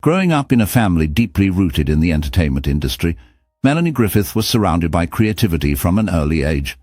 Growing up in a family deeply rooted in the entertainment industry, Melanie Griffith was surrounded by creativity from an early age.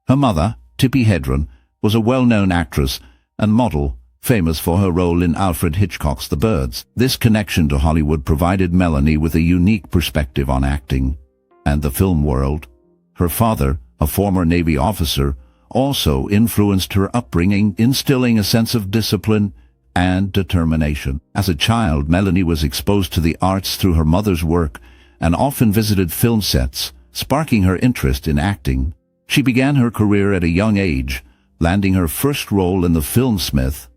Her mother, Tippi Hedren, was a well-known actress and model, famous for her role in Alfred Hitchcock's The Birds. This connection to Hollywood provided Melanie with a unique perspective on acting and the film world. Her father, a former Navy officer, also influenced her upbringing, instilling a sense of discipline and determination. As a child, Melanie was exposed to the arts through her mother's work and often visited film sets, sparking her interest in acting. She began her career at a young age, landing her first role in the film SMILF.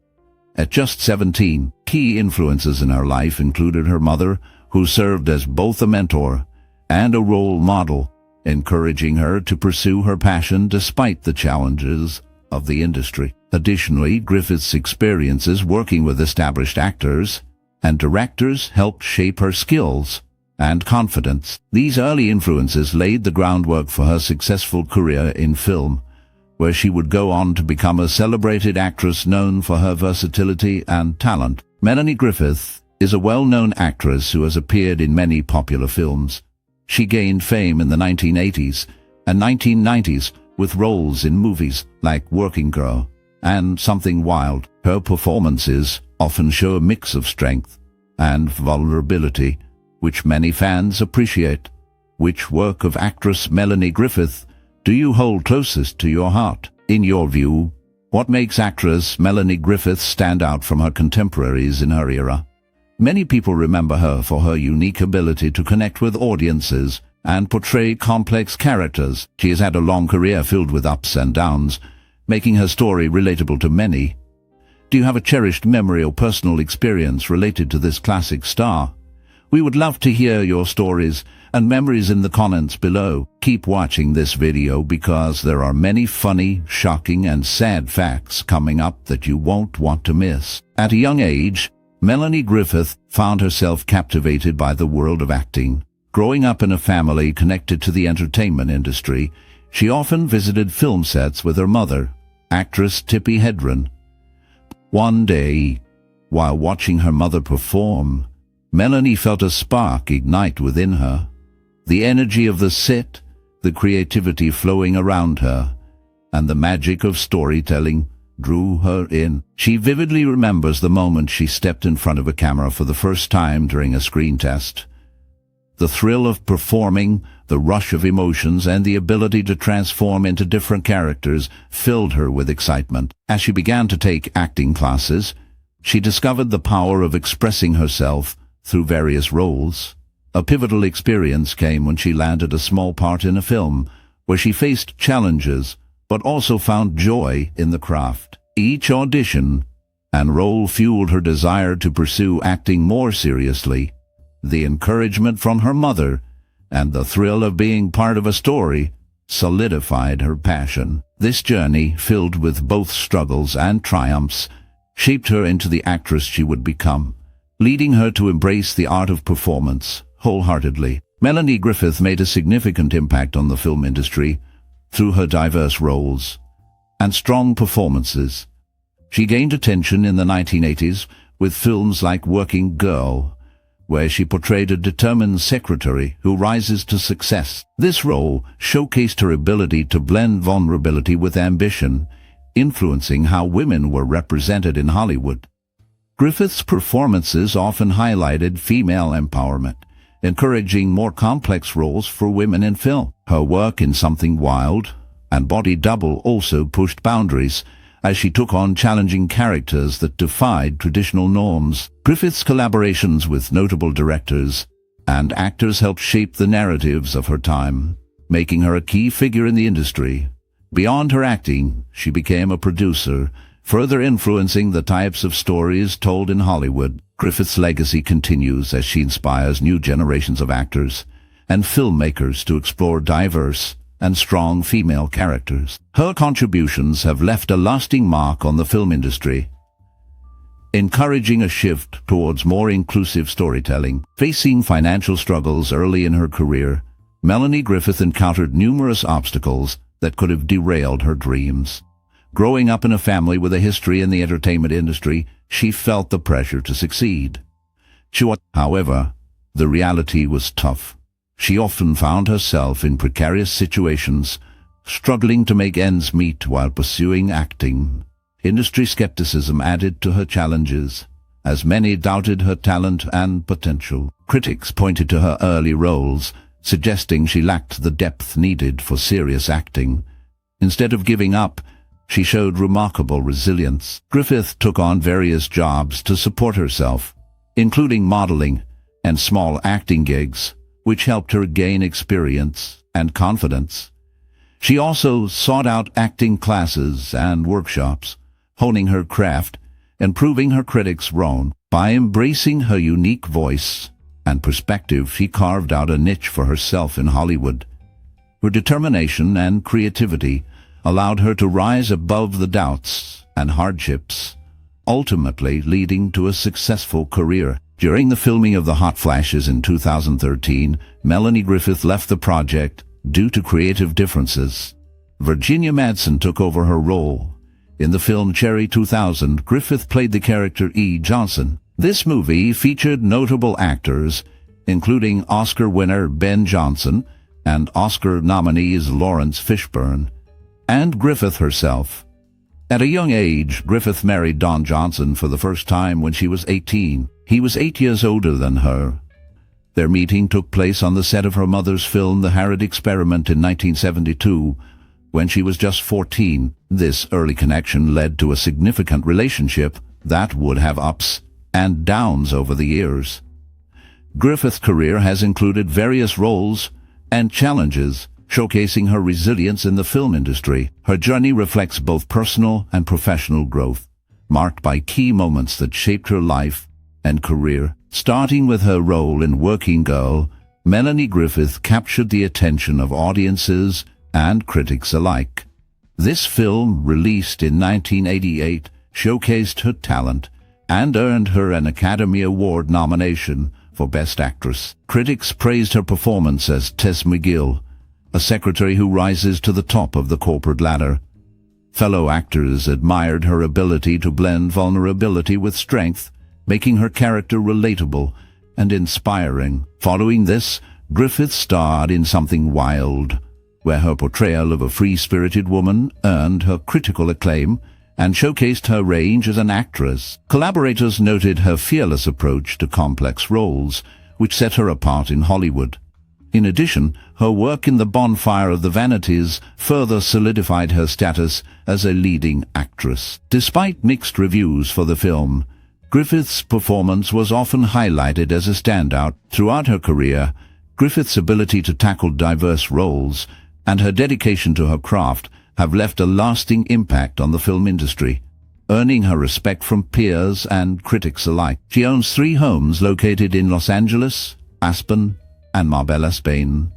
At just 17, key influences in her life included her mother, who served as both a mentor and a role model, encouraging her to pursue her passion despite the challenges of the industry. Additionally, Griffith's experiences working with established actors and directors helped shape her skills and confidence. These early influences laid the groundwork for her successful career in film, where she would go on to become a celebrated actress known for her versatility and talent. Melanie Griffith is a well-known actress who has appeared in many popular films. She gained fame in the 1980s and 1990s with roles in movies like Working Girl and Something Wild. Her performances often show a mix of strength and vulnerability, which many fans appreciate. Which work of actress Melanie Griffith do you hold closest to your heart? In your view, what makes actress Melanie Griffith stand out from her contemporaries in her era? Many people remember her for her unique ability to connect with audiences and portray complex characters. She has had a long career filled with ups and downs, making her story relatable to many. Do you have a cherished memory or personal experience related to this classic star? We would love to hear your stories and memories in the comments below. Keep watching this video because there are many funny, shocking and sad facts coming up that you won't want to miss. At a young age, Melanie Griffith found herself captivated by the world of acting. Growing up in a family connected to the entertainment industry, she often visited film sets with her mother, actress Tippi Hedren. One day, while watching her mother perform, Melanie felt a spark ignite within her. The energy of the set, the creativity flowing around her, and the magic of storytelling drew her in. She vividly remembers the moment she stepped in front of a camera for the first time during a screen test. The thrill of performing, the rush of emotions, and the ability to transform into different characters filled her with excitement. As she began to take acting classes, she discovered the power of expressing herself through various roles. A pivotal experience came when she landed a small part in a film where she faced challenges but also found joy in the craft. Each audition and role fueled her desire to pursue acting more seriously. The encouragement from her mother and the thrill of being part of a story solidified her passion. This journey, filled with both struggles and triumphs, shaped her into the actress she would become, leading her to embrace the art of performance wholeheartedly. Melanie Griffith made a significant impact on the film industry through her diverse roles and strong performances. She gained attention in the 1980s with films like Working Girl, where she portrayed a determined secretary who rises to success. This role showcased her ability to blend vulnerability with ambition, influencing how women were represented in Hollywood. Griffith's performances often highlighted female empowerment, encouraging more complex roles for women in film. Her work in Something Wild and Body Double also pushed boundaries, as she took on challenging characters that defied traditional norms. Griffith's collaborations with notable directors and actors helped shape the narratives of her time, making her a key figure in the industry. Beyond her acting, she became a producer, further influencing the types of stories told in Hollywood. Griffith's legacy continues as she inspires new generations of actors and filmmakers to explore diverse and strong female characters. Her contributions have left a lasting mark on the film industry, encouraging a shift towards more inclusive storytelling. Facing financial struggles early in her career, Melanie Griffith encountered numerous obstacles that could have derailed her dreams. Growing up in a family with a history in the entertainment industry, she felt the pressure to succeed. However, the reality was tough. She often found herself in precarious situations, struggling to make ends meet while pursuing acting. Industry skepticism added to her challenges, as many doubted her talent and potential. Critics pointed to her early roles, suggesting she lacked the depth needed for serious acting. Instead of giving up, she showed remarkable resilience. Griffith took on various jobs to support herself, including modeling and small acting gigs, which helped her gain experience and confidence. She also sought out acting classes and workshops, honing her craft and proving her critics wrong. By embracing her unique voice and perspective, she carved out a niche for herself in Hollywood. Her determination and creativity allowed her to rise above the doubts and hardships, ultimately leading to a successful career. During the filming of The Hot Flashes in 2013, Melanie Griffith left the project due to creative differences. Virginia Madsen took over her role. In the film Cherry 2000, Griffith played the character E. Johnson. This movie featured notable actors, including Oscar winner Ben Johnson and Oscar nominees Lawrence Fishburne, and Griffith herself. At a young age, Griffith married Don Johnson for the first time when she was 18. He was 8 years older than her. Their meeting took place on the set of her mother's film The Harrod Experiment in 1972, when she was just 14. This early connection led to a significant relationship that would have ups and downs over the years. Griffith's career has included various roles and challenges, showcasing her resilience in the film industry. Her journey reflects both personal and professional growth, marked by key moments that shaped her life and career. Starting with her role in Working Girl, Melanie Griffith captured the attention of audiences and critics alike. This film, released in 1988, showcased her talent and earned her an Academy Award nomination for Best Actress. Critics praised her performance as Tess McGill, a secretary who rises to the top of the corporate ladder. Fellow actors admired her ability to blend vulnerability with strength, making her character relatable and inspiring. Following this, Griffith starred in Something Wild, where her portrayal of a free-spirited woman earned her critical acclaim and showcased her range as an actress. Collaborators noted her fearless approach to complex roles, which set her apart in Hollywood. In addition, her work in The Bonfire of the Vanities further solidified her status as a leading actress. Despite mixed reviews for the film, Griffith's performance was often highlighted as a standout. Throughout her career, Griffith's ability to tackle diverse roles and her dedication to her craft have left a lasting impact on the film industry, earning her respect from peers and critics alike. She owns 3 homes located in Los Angeles, Aspen, and Marbella, Spain.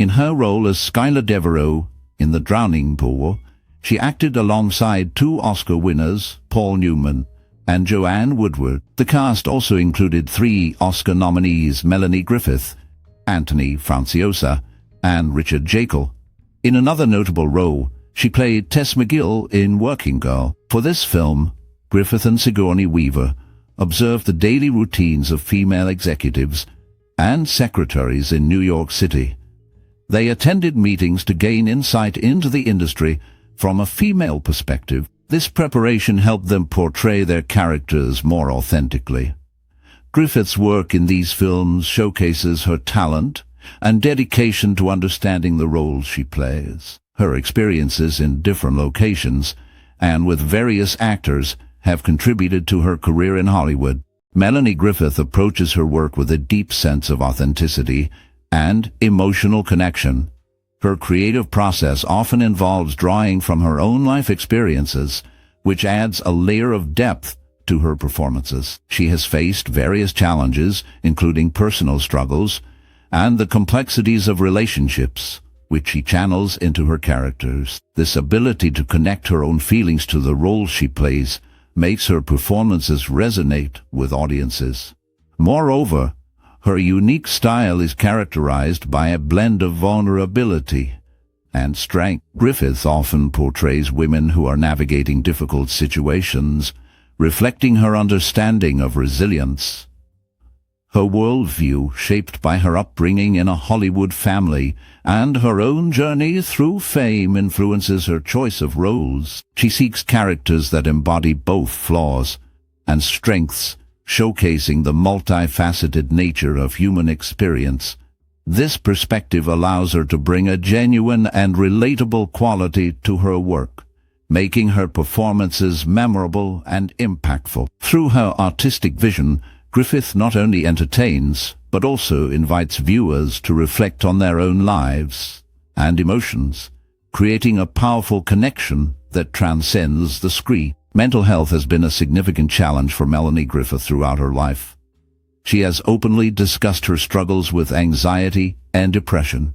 In her role as Skylar Devereaux in The Drowning Pool, she acted alongside 2 Oscar winners, Paul Newman and Joanne Woodward. The cast also included 3 Oscar nominees, Melanie Griffith, Anthony Franciosa, and Richard Jekyll. In another notable role, she played Tess McGill in Working Girl. For this film, Griffith and Sigourney Weaver observed the daily routines of female executives and secretaries in New York City. They attended meetings to gain insight into the industry from a female perspective. This preparation helped them portray their characters more authentically. Griffith's work in these films showcases her talent and dedication to understanding the roles she plays. Her experiences in different locations and with various actors have contributed to her career in Hollywood. Melanie Griffith approaches her work with a deep sense of authenticity and emotional connection. Her creative process often involves drawing from her own life experiences, which adds a layer of depth to her performances. She has faced various challenges, including personal struggles and the complexities of relationships, which she channels into her characters. This ability to connect her own feelings to the roles she plays makes her performances resonate with audiences. Moreover, her unique style is characterized by a blend of vulnerability and strength. Griffith often portrays women who are navigating difficult situations, reflecting her understanding of resilience. Her worldview, shaped by her upbringing in a Hollywood family, and her own journey through fame influences her choice of roles. She seeks characters that embody both flaws and strengths, showcasing the multifaceted nature of human experience. This perspective allows her to bring a genuine and relatable quality to her work, making her performances memorable and impactful. Through her artistic vision, Griffith not only entertains, but also invites viewers to reflect on their own lives and emotions, creating a powerful connection that transcends the screen. Mental health has been a significant challenge for Melanie Griffith throughout her life. She has openly discussed her struggles with anxiety and depression.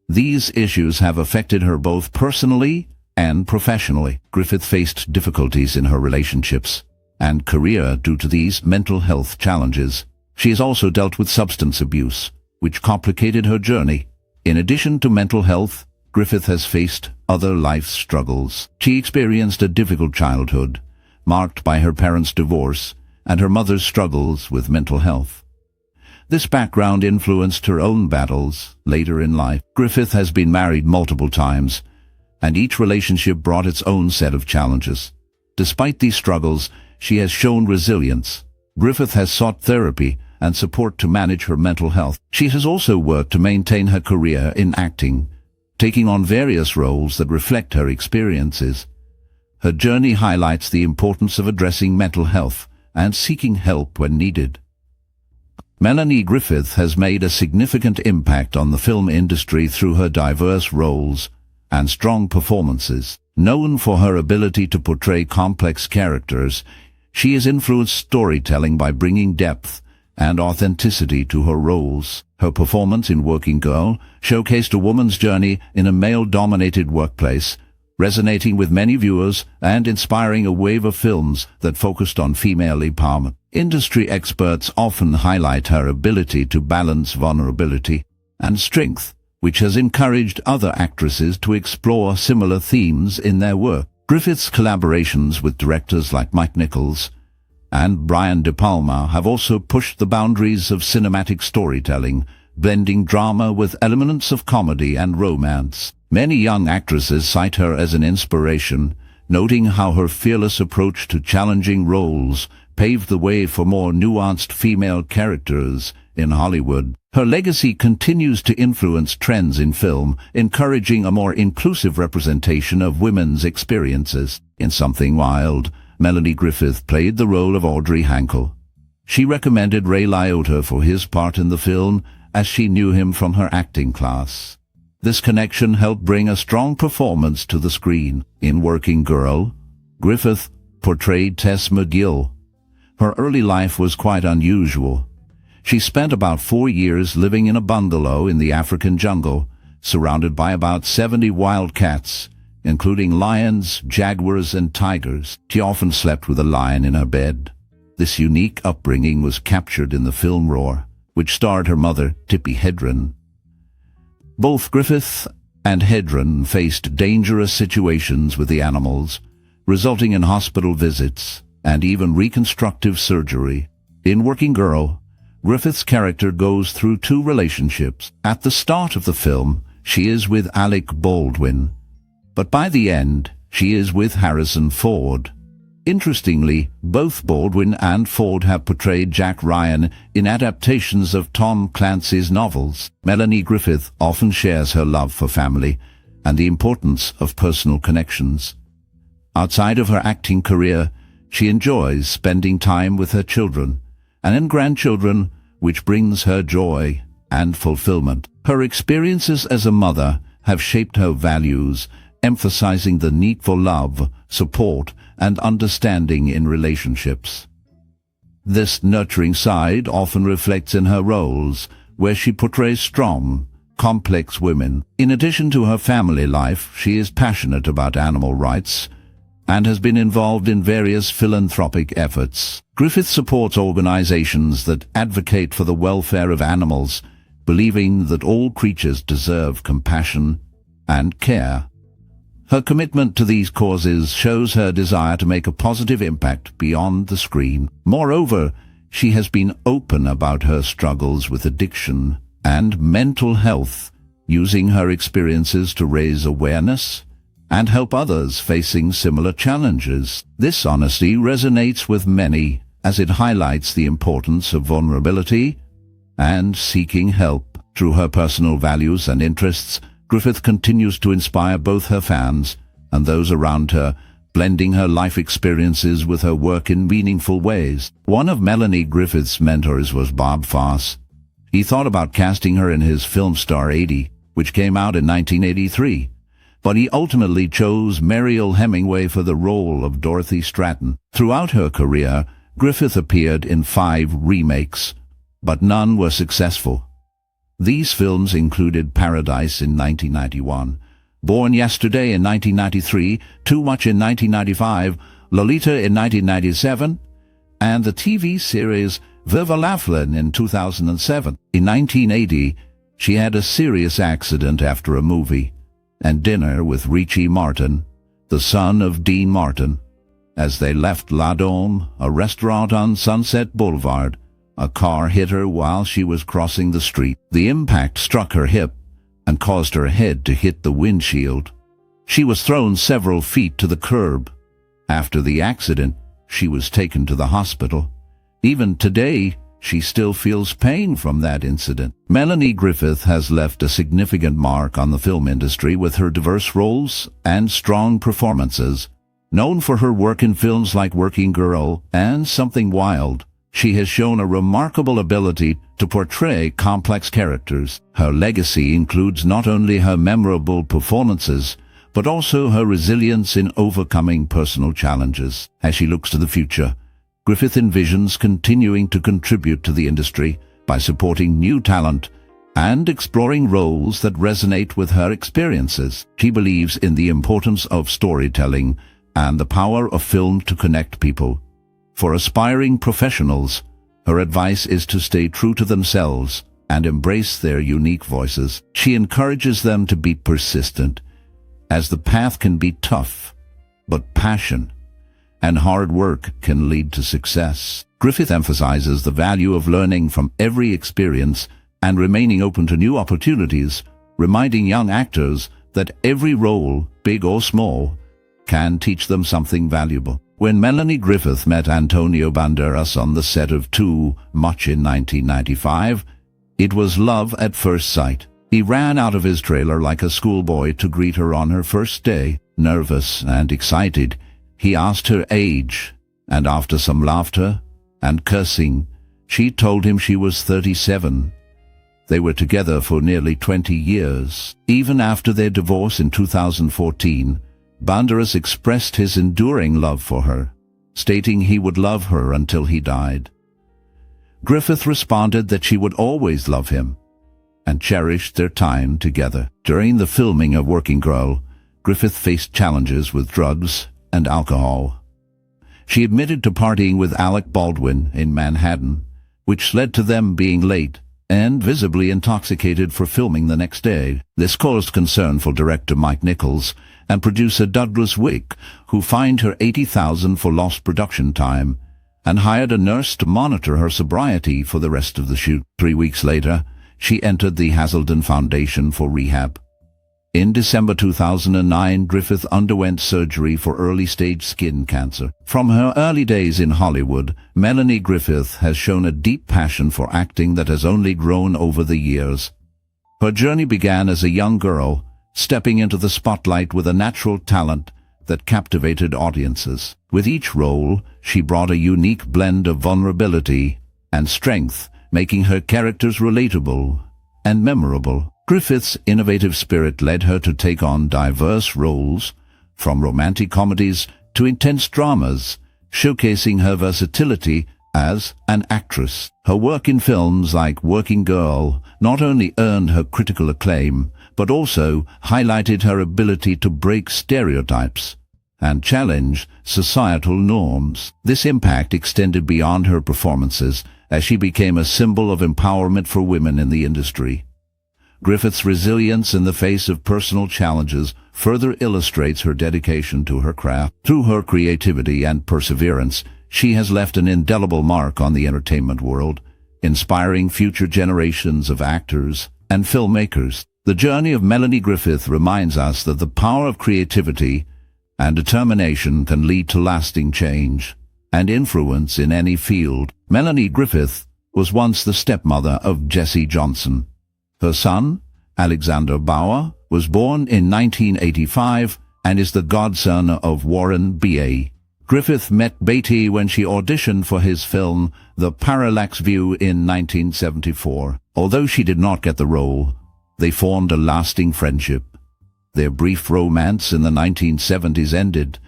These issues have affected her both personally and professionally. Griffith faced difficulties in her relationships and career due to these mental health challenges. She has also dealt with substance abuse, which complicated her journey. In addition to mental health, Griffith has faced other life struggles. She experienced a difficult childhood, marked by her parents' divorce and her mother's struggles with mental health. This background influenced her own battles later in life. Griffith has been married multiple times, and each relationship brought its own set of challenges. Despite these struggles, she has shown resilience. Griffith has sought therapy and support to manage her mental health. She has also worked to maintain her career in acting, taking on various roles that reflect her experiences. Her journey highlights the importance of addressing mental health and seeking help when needed. Melanie Griffith has made a significant impact on the film industry through her diverse roles and strong performances. Known for her ability to portray complex characters, she has influenced storytelling by bringing depth and authenticity to her roles. Her performance in Working Girl showcased a woman's journey in a male-dominated workplace, resonating with many viewers and inspiring a wave of films that focused on female empowerment. Industry experts often highlight her ability to balance vulnerability and strength, which has encouraged other actresses to explore similar themes in their work. Griffith's collaborations with directors like Mike Nichols and Brian De Palma have also pushed the boundaries of cinematic storytelling, blending drama with elements of comedy and romance. Many young actresses cite her as an inspiration, noting how her fearless approach to challenging roles paved the way for more nuanced female characters in Hollywood. Her legacy continues to influence trends in film, encouraging a more inclusive representation of women's experiences. In Something Wild, Melanie Griffith played the role of Audrey Hankel. She recommended Ray Liotta for his part in the film, as she knew him from her acting class. This connection helped bring a strong performance to the screen. In Working Girl, Griffith portrayed Tess McGill. Her early life was quite unusual. She spent about 4 years living in a bungalow in the African jungle, surrounded by about 70 wild cats, including lions, jaguars, and tigers. She often slept with a lion in her bed. This unique upbringing was captured in the film Roar, which starred her mother, Tippi Hedren. Both Griffith and Hedren faced dangerous situations with the animals, resulting in hospital visits and even reconstructive surgery. In Working Girl, Griffith's character goes through 2 relationships. At the start of the film, she is with Alec Baldwin, but by the end, she is with Harrison Ford. Interestingly, both Baldwin and Ford have portrayed Jack Ryan in adaptations of Tom Clancy's novels. Melanie Griffith often shares her love for family and the importance of personal connections. Outside of her acting career, she enjoys spending time with her children and grandchildren, which brings her joy and fulfillment. Her experiences as a mother have shaped her values, emphasizing the need for love, support, and understanding in relationships. This nurturing side often reflects in her roles, where she portrays strong, complex women. In addition to her family life, she is passionate about animal rights and has been involved in various philanthropic efforts. Griffith supports organizations that advocate for the welfare of animals, believing that all creatures deserve compassion and care. Her commitment to these causes shows her desire to make a positive impact beyond the screen. Moreover, she has been open about her struggles with addiction and mental health, using her experiences to raise awareness and help others facing similar challenges. This honesty resonates with many as it highlights the importance of vulnerability and seeking help. Through her personal values and interests, Griffith continues to inspire both her fans and those around her, blending her life experiences with her work in meaningful ways. One of Melanie Griffith's mentors was Bob Fosse. He thought about casting her in his film Star 80, which came out in 1983, but he ultimately chose Mariel Hemingway for the role of Dorothy Stratton. Throughout her career, Griffith appeared in 5 remakes, but none were successful. These films included Paradise in 1991, Born Yesterday in 1993, Too Much in 1995, Lolita in 1997, and the TV series Viva Laughlin in 2007. In 1980, she had a serious accident after a movie and dinner with Richie Martin, the son of Dean Martin. As they left La Dome, a restaurant on Sunset Boulevard, a car hit her while she was crossing the street. The impact struck her hip and caused her head to hit the windshield. She was thrown several feet to the curb. After the accident, she was taken to the hospital. Even today, she still feels pain from that incident. Melanie Griffith has left a significant mark on the film industry with her diverse roles and strong performances. Known for her work in films like Working Girl and Something Wild, she has shown a remarkable ability to portray complex characters. Her legacy includes not only her memorable performances, but also her resilience in overcoming personal challenges. As she looks to the future, Griffith envisions continuing to contribute to the industry by supporting new talent and exploring roles that resonate with her experiences. She believes in the importance of storytelling and the power of film to connect people. For aspiring professionals, her advice is to stay true to themselves and embrace their unique voices. She encourages them to be persistent, as the path can be tough, but passion and hard work can lead to success. Griffith emphasizes the value of learning from every experience and remaining open to new opportunities, reminding young actors that every role, big or small, can teach them something valuable. When Melanie Griffith met Antonio Banderas on the set of Too Much in 1995, it was love at first sight. He ran out of his trailer like a schoolboy to greet her on her first day. Nervous and excited, he asked her age, and after some laughter and cursing, she told him she was 37. They were together for nearly 20 years. Even after their divorce in 2014, Banderas expressed his enduring love for her, stating he would love her until he died. Griffith responded that she would always love him and cherished their time together. During the filming of Working Girl, Griffith faced challenges with drugs and alcohol. She admitted to partying with Alec Baldwin in Manhattan, which led to them being late and visibly intoxicated for filming the next day. This caused concern for director Mike Nichols and producer Douglas Wick, who fined her $80,000 for lost production time and hired a nurse to monitor her sobriety for the rest of the shoot. 3 weeks later, she entered the Hazelden Foundation for rehab. In December 2009, Griffith underwent surgery for early-stage skin cancer. From her early days in Hollywood, Melanie Griffith has shown a deep passion for acting that has only grown over the years. Her journey began as a young girl, stepping into the spotlight with a natural talent that captivated audiences. With each role, she brought a unique blend of vulnerability and strength, making her characters relatable and memorable. Griffith's innovative spirit led her to take on diverse roles, from romantic comedies to intense dramas, showcasing her versatility as an actress. Her work in films like Working Girl not only earned her critical acclaim, but also highlighted her ability to break stereotypes and challenge societal norms. This impact extended beyond her performances as she became a symbol of empowerment for women in the industry. Griffith's resilience in the face of personal challenges further illustrates her dedication to her craft. Through her creativity and perseverance, she has left an indelible mark on the entertainment world, inspiring future generations of actors and filmmakers. The journey of Melanie Griffith reminds us that the power of creativity and determination can lead to lasting change and influence in any field. Melanie Griffith was once the stepmother of Jesse Johnson. Her son, Alexander Bauer, was born in 1985 and is the godson of Warren B.A. Griffith met Beatty when she auditioned for his film The Parallax View in 1974. Although she did not get the role, they formed a lasting friendship. Their brief romance in the 1970s ended,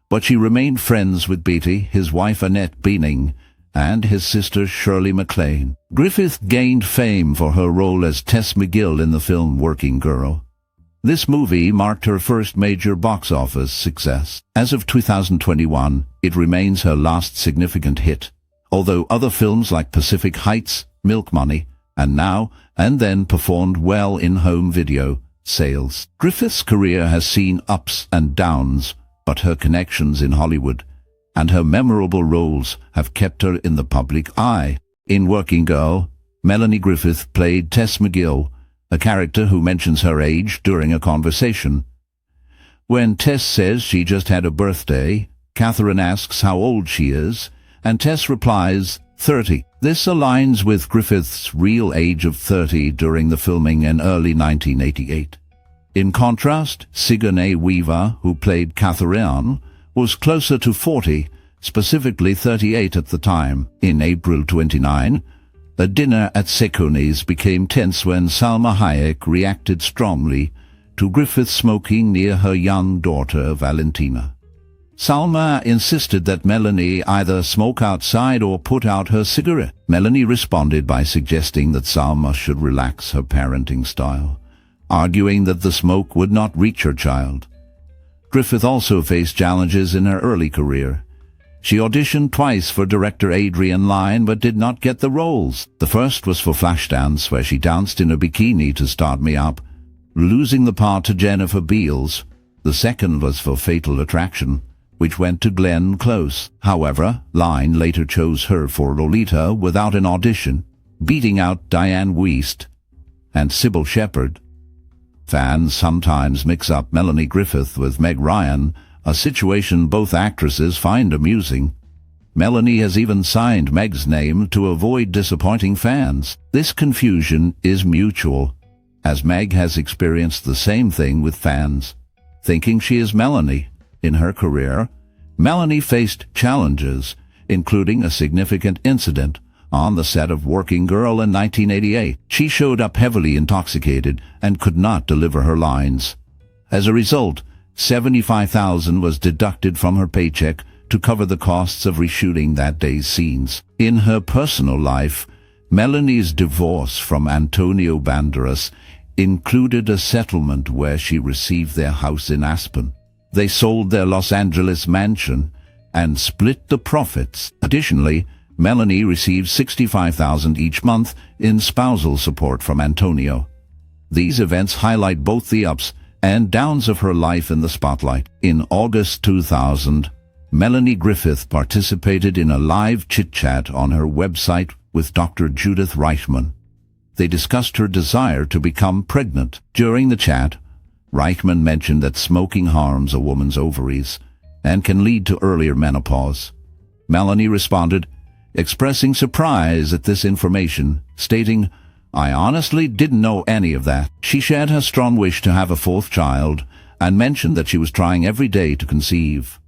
but she remained friends with Beatty, his wife Annette Bening, and his sister Shirley MacLaine. Griffith gained fame for her role as Tess McGill in the film Working Girl. This movie marked her first major box office success. As of 2021, it remains her last significant hit, although other films like Pacific Heights, Milk Money, and Now and Then performed well in home video sales. Griffith's career has seen ups and downs, but her connections in Hollywood and her memorable roles have kept her in the public eye. In Working Girl, Melanie Griffith played Tess McGill, a character who mentions her age during a conversation. When Tess says she just had a birthday, Catherine asks how old she is, and Tess replies, 30. This aligns with Griffith's real age of 30 during the filming in early 1988. In contrast, Sigourney Weaver, who played Catherine, was closer to 40, specifically 38 at the time. In April 29, a dinner at Sigourney's became tense when Salma Hayek reacted strongly to Griffith smoking near her young daughter Valentina. Salma insisted that Melanie either smoke outside or put out her cigarette. Melanie responded by suggesting that Salma should relax her parenting style, arguing that the smoke would not reach her child. Griffith also faced challenges in her early career. She auditioned twice for director Adrian Lyne but did not get the roles. The first was for Flashdance, where she danced in a bikini to start me up, losing the part to Jennifer Beals. The second was for Fatal Attraction, which went to Glenn Close. However, Lyne later chose her for Lolita without an audition, beating out Diane Wiest and Sybil Shepherd. Fans sometimes mix up Melanie Griffith with Meg Ryan, a situation both actresses find amusing. Melanie has even signed Meg's name to avoid disappointing fans. This confusion is mutual, as Meg has experienced the same thing with fans, thinking she is Melanie. In her career, Melanie faced challenges, including a significant incident on the set of Working Girl in 1988. She showed up heavily intoxicated and could not deliver her lines. As a result, $75,000 was deducted from her paycheck to cover the costs of reshooting that day's scenes. In her personal life, Melanie's divorce from Antonio Banderas included a settlement where she received their house in Aspen. They sold their Los Angeles mansion and split the profits. Additionally, Melanie received $65,000 each month in spousal support from Antonio. These events highlight both the ups and downs of her life in the spotlight. In August 2000, Melanie Griffith participated in a live chit-chat on her website with Dr. Judith Reichman. They discussed her desire to become pregnant. During the chat, Reichman mentioned that smoking harms a woman's ovaries and can lead to earlier menopause. Melanie responded, expressing surprise at this information, stating, "I honestly didn't know any of that." She shared her strong wish to have a fourth child and mentioned that she was trying every day to conceive.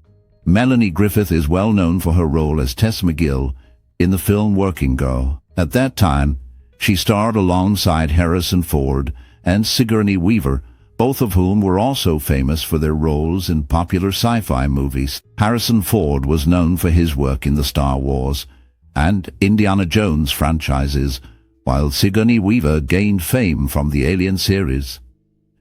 Melanie Griffith is well known for her role as Tess McGill in the film Working Girl. At that time, she starred alongside Harrison Ford and Sigourney Weaver, both of whom were also famous for their roles in popular sci-fi movies. Harrison Ford was known for his work in the Star Wars and Indiana Jones franchises, while Sigourney Weaver gained fame from the Alien series.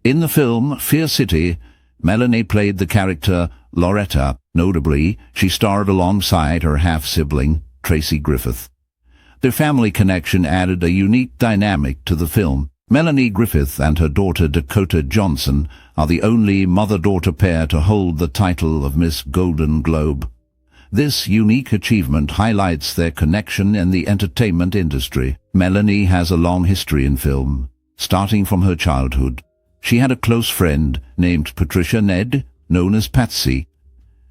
In the film Fear City, Melanie played the character Loretta. Notably, she starred alongside her half-sibling, Tracy Griffith. Their family connection added a unique dynamic to the film. Melanie Griffith and her daughter Dakota Johnson are the only mother-daughter pair to hold the title of Miss Golden Globe. This unique achievement highlights their connection in the entertainment industry. Melanie has a long history in film, starting from her childhood. She had a close friend named Patricia Ned, known as Patsy.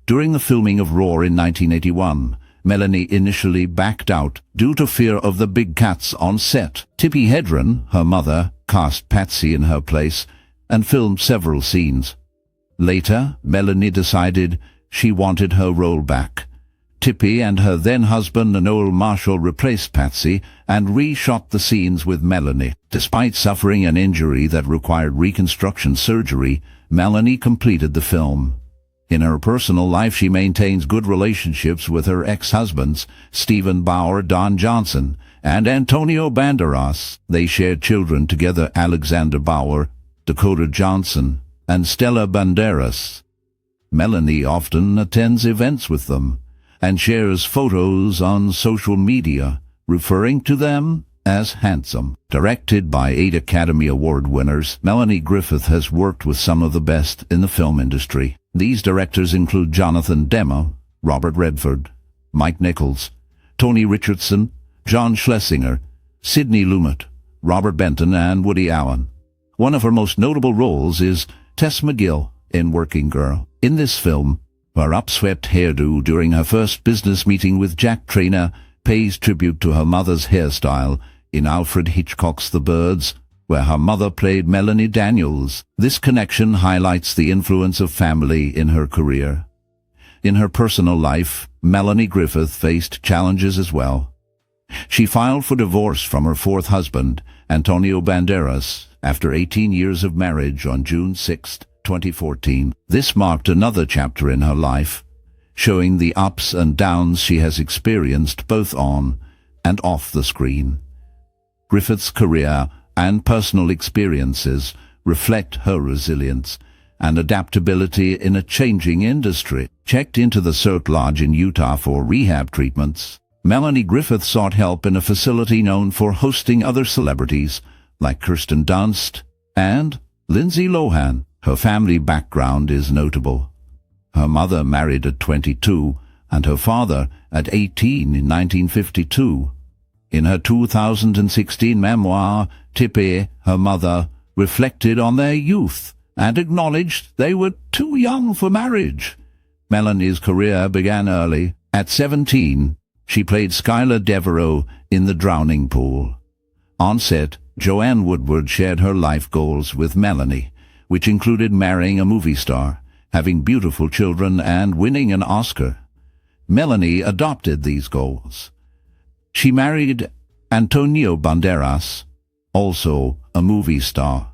During the filming of Roar in 1981, Melanie initially backed out due to fear of the big cats on set. Tippi Hedren, her mother, cast Patsy in her place and filmed several scenes. Later, Melanie decided she wanted her role back. Tippi and her then-husband Noel Marshall replaced Patsy and reshot the scenes with Melanie. Despite suffering an injury that required reconstruction surgery, Melanie completed the film. In her personal life, she maintains good relationships with her ex-husbands, Stephen Bauer, Don Johnson, and Antonio Banderas. They shared children together, Alexander Bauer, Dakota Johnson, and Stella Banderas. Melanie often attends events with them and shares photos on social media, referring to them as handsome. Directed by 8 Academy Award winners, Melanie Griffith has worked with some of the best in the film industry. These directors include Jonathan Demme, Robert Redford, Mike Nichols, Tony Richardson, John Schlesinger, Sidney Lumet, Robert Benton, and Woody Allen. One of her most notable roles is Tess McGill in Working Girl. In this film, her upswept hairdo during her first business meeting with Jack Trainer pays tribute to her mother's hairstyle in Alfred Hitchcock's The Birds, where her mother played Melanie Daniels. This connection highlights the influence of family in her career. In her personal life, Melanie Griffith faced challenges as well. She filed for divorce from her fourth husband, Antonio Banderas, after 18 years of marriage on June 6, 2014. This marked another chapter in her life, showing the ups and downs she has experienced both on and off the screen. Griffith's career and personal experiences reflect her resilience and adaptability in a changing industry. Checked into the Cirque Lodge in Utah for rehab treatments, Melanie Griffith sought help in a facility known for hosting other celebrities like Kirsten Dunst and Lindsay Lohan. Her family background is notable. Her mother married at 22 and her father at 18 in 1952. In her 2016 memoir, Tippi, her mother, reflected on their youth and acknowledged they were too young for marriage. Melanie's career began early. At 17, she played Skylar Devereaux in The Drowning Pool. On set, Joanne Woodward shared her life goals with Melanie, which included marrying a movie star, having beautiful children, and winning an Oscar. Melanie adopted these goals. She married Antonio Banderas, also a movie star,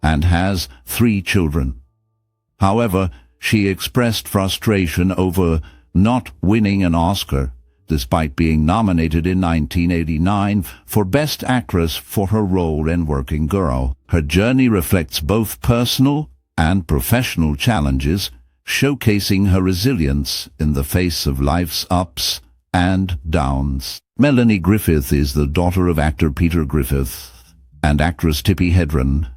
and has 3 children. However, she expressed frustration over not winning an Oscar, despite being nominated in 1989 for Best Actress for her role in Working Girl. Her journey reflects both personal and professional challenges, showcasing her resilience in the face of life's ups and downs. Melanie Griffith is the daughter of actor Peter Griffith and actress Tippi Hedren.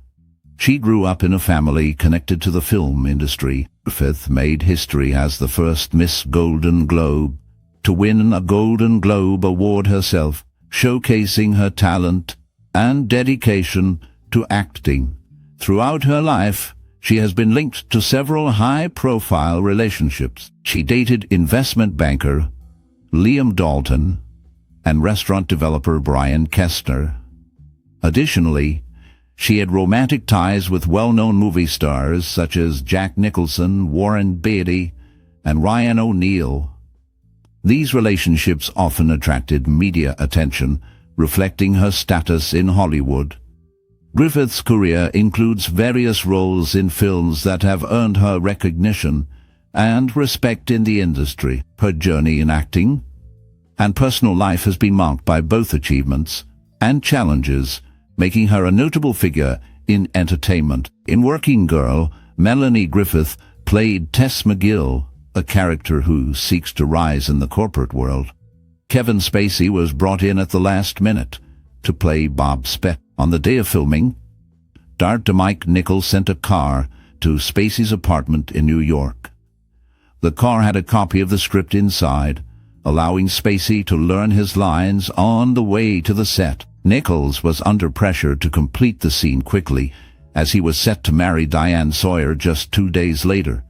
She grew up in a family connected to the film industry. Griffith made history as the first Miss Golden Globe to win a Golden Globe Award herself, showcasing her talent and dedication to acting. Throughout her life, she has been linked to several high-profile relationships. She dated investment banker Liam Dalton and restaurant developer Brian Kestner. Additionally, she had romantic ties with well-known movie stars such as Jack Nicholson, Warren Beatty, and Ryan O'Neal. These relationships often attracted media attention, reflecting her status in Hollywood. Griffith's career includes various roles in films that have earned her recognition and respect in the industry. Her journey in acting and personal life has been marked by both achievements and challenges, making her a notable figure in entertainment. In Working Girl, Melanie Griffith played Tess McGill, a character who seeks to rise in the corporate world. Kevin Spacey was brought in at the last minute to play Bob Speck. On the day of filming, Director Mike Nichols sent a car to Spacey's apartment in New York. The car had a copy of the script inside, allowing Spacey to learn his lines on the way to the set. Nichols was under pressure to complete the scene quickly, as he was set to marry Diane Sawyer just 2 days later.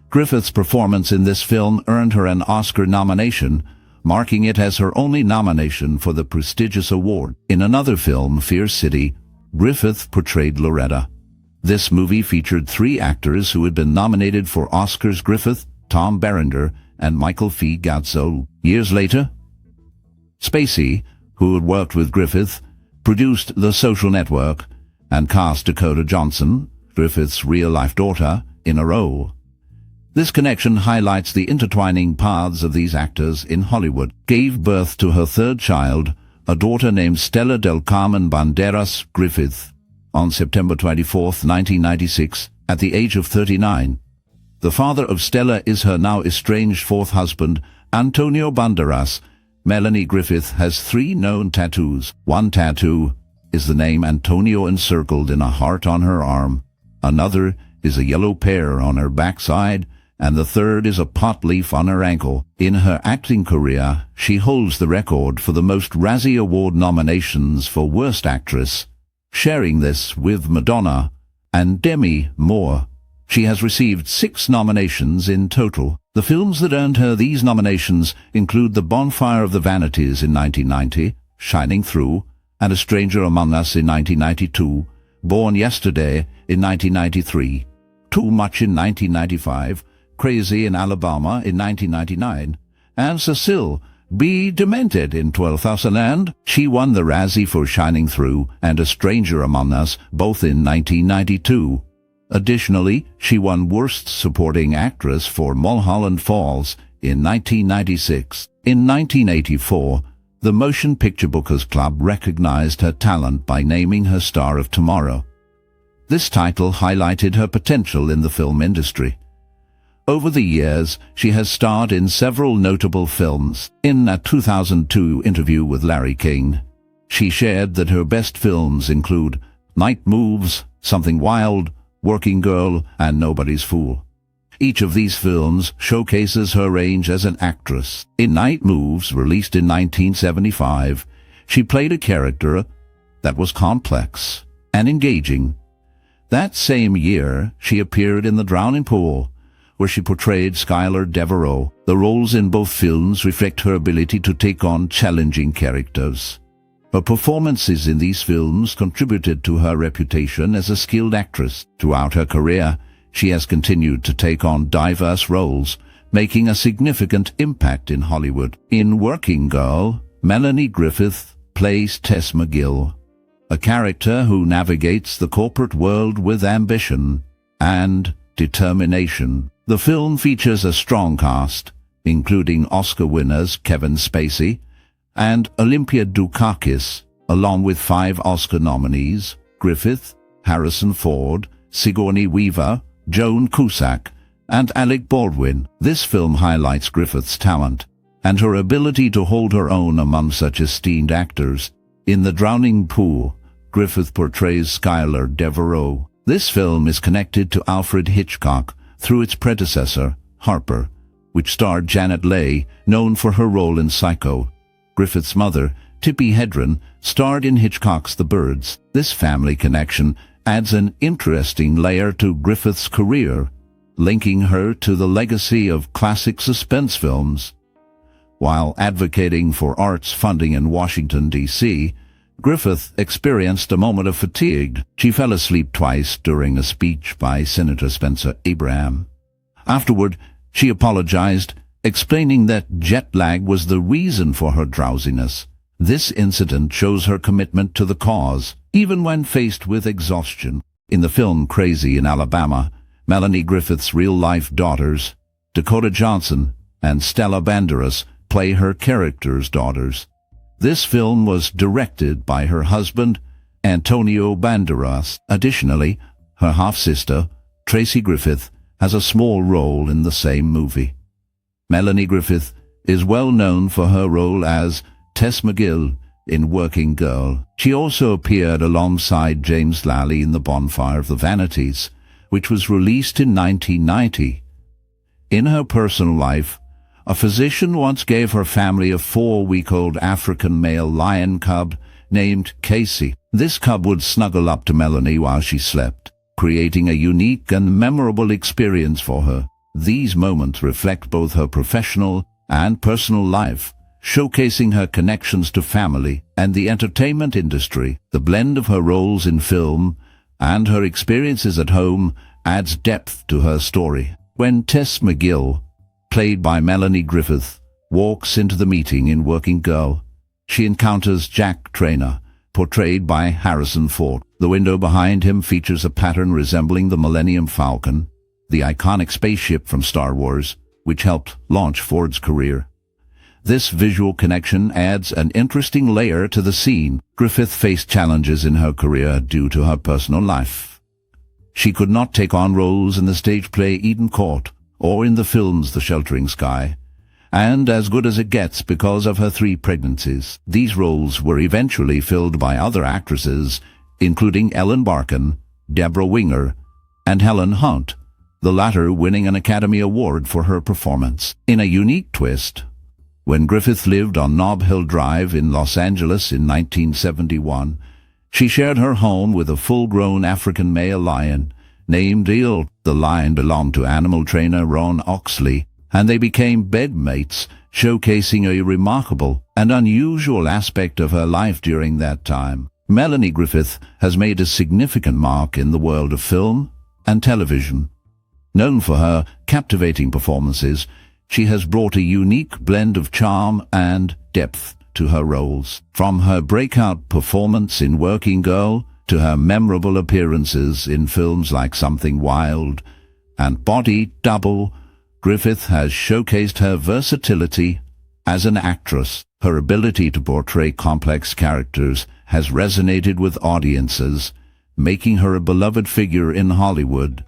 Griffith's performance in this film earned her an Oscar nomination, marking it as her only nomination for the prestigious award. In another film, Fear City, Griffith portrayed Loretta. This movie featured 3 actors who had been nominated for Oscars: Griffith, Tom Berenger, and Michael F. Gazzo. Years later, Spacey, who had worked with Griffith, produced The Social Network and cast Dakota Johnson, Griffith's real-life daughter, in a role. This connection highlights the intertwining paths of these actors in Hollywood. Gave birth to her 3rd child, a daughter named Stella del Carmen Banderas Griffith, on September 24, 1996, at the age of 39. The father of Stella is her now estranged 4th husband, Antonio Banderas. Melanie Griffith has 3 known tattoos. One tattoo is the name Antonio encircled in a heart on her arm. Another is a yellow pear on her backside, and the 3rd is a pot leaf on her ankle. In her acting career, she holds the record for the most Razzie Award nominations for Worst Actress, sharing this with Madonna and Demi Moore. She has received 6 nominations in total. The films that earned her these nominations include The Bonfire of the Vanities in 1990, Shining Through, and A Stranger Among Us in 1992, Born Yesterday in 1993, Too Much in 1995, Crazy in Alabama in 1999, and Cecile B. Demented in 2000. She won the Razzie for Shining Through and A Stranger Among Us, both in 1992. Additionally, she won Worst Supporting Actress for Mulholland Falls in 1996. In 1984, the Motion Picture Bookers Club recognized her talent by naming her Star of Tomorrow. This title highlighted her potential in the film industry. Over the years, she has starred in several notable films. In a 2002 interview with Larry King, she shared that her best films include Night Moves, Something Wild, Working Girl, and Nobody's Fool. Each of these films showcases her range as an actress. In Night Moves, released in 1975, she played a character that was complex and engaging. That same year, she appeared in The Drowning Pool, where she portrayed Skylar Devereaux. The roles in both films reflect her ability to take on challenging characters. Her performances in these films contributed to her reputation as a skilled actress. Throughout her career, she has continued to take on diverse roles, making a significant impact in Hollywood. In Working Girl, Melanie Griffith plays Tess McGill, a character who navigates the corporate world with ambition and determination. The film features a strong cast, including Oscar winners Kevin Spacey and Olympia Dukakis, along with 5 Oscar nominees: Griffith, Harrison Ford, Sigourney Weaver, Joan Cusack, and Alec Baldwin. This film highlights Griffith's talent and her ability to hold her own among such esteemed actors. In The Drowning Pool, Griffith portrays Skylar Devereaux. This film is connected to Alfred Hitchcock through its predecessor, Harper, which starred Janet Leigh, known for her role in Psycho. Griffith's mother, Tippi Hedren, starred in Hitchcock's The Birds. This family connection adds an interesting layer to Griffith's career, linking her to the legacy of classic suspense films. While advocating for arts funding in Washington, D.C., Griffith experienced a moment of fatigue. She fell asleep twice during a speech by Senator Spencer Abraham. Afterward, she apologized, explaining that jet lag was the reason for her drowsiness. This incident shows her commitment to the cause, even when faced with exhaustion. In the film Crazy in Alabama, Melanie Griffith's real-life daughters, Dakota Johnson and Stella Banderas, play her characters' daughters. This film was directed by her husband, Antonio Banderas. Additionally, her half-sister, Tracy Griffith, has a small role in the same movie. Melanie Griffith is well known for her role as Tess McGill in Working Girl. She also appeared alongside James Lally in The Bonfire of the Vanities, which was released in 1990. In her personal life, a physician once gave her family a 4-week-old African male lion cub named Casey. This cub would snuggle up to Melanie while she slept, creating a unique and memorable experience for her. These moments reflect both her professional and personal life, showcasing her connections to family and the entertainment industry. The blend of her roles in film and her experiences at home adds depth to her story. When Tess McGill, played by Melanie Griffith, walks into the meeting in Working Girl, she encounters Jack Trainer, portrayed by Harrison Ford. The window behind him features a pattern resembling the Millennium Falcon, the iconic spaceship from Star Wars, which helped launch Ford's career. This visual connection adds an interesting layer to the scene. Griffith faced challenges in her career due to her personal life. She could not take on roles in the stage play Eden Court or in the films The Sheltering Sky, and As Good as It Gets because of her 3 pregnancies. These roles were eventually filled by other actresses, including Ellen Barkin, Deborah Winger, and Helen Hunt, the latter winning an Academy Award for her performance. In a unique twist, when Griffith lived on Nob Hill Drive in Los Angeles in 1971, she shared her home with a full-grown African male lion named Akil. The lion belonged to animal trainer Ron Oxley, and they became bedmates, showcasing a remarkable and unusual aspect of her life during that time. Melanie Griffith has made a significant mark in the world of film and television. Known for her captivating performances, she has brought a unique blend of charm and depth to her roles. From her breakout performance in Working Girl to her memorable appearances in films like Something Wild and Body Double, Griffith has showcased her versatility as an actress. Her ability to portray complex characters has resonated with audiences, making her a beloved figure in Hollywood.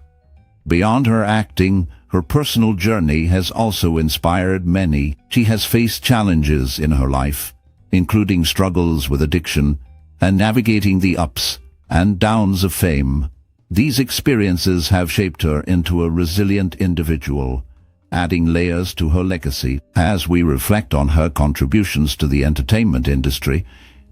Beyond her acting, her personal journey has also inspired many. She has faced challenges in her life, including struggles with addiction and navigating the ups and downs of fame. These experiences have shaped her into a resilient individual, adding layers to her legacy. As we reflect on her contributions to the entertainment industry,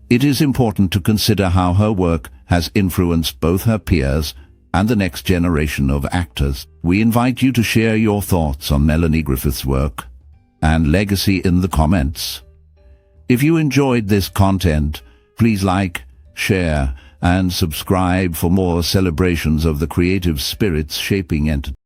it is important to consider how her work has influenced both her peers and the next generation of actors. We invite you to share your thoughts on Melanie Griffith's work and legacy in the comments. If you enjoyed this content, please like, share, and subscribe for more celebrations of the creative spirits shaping entertainment.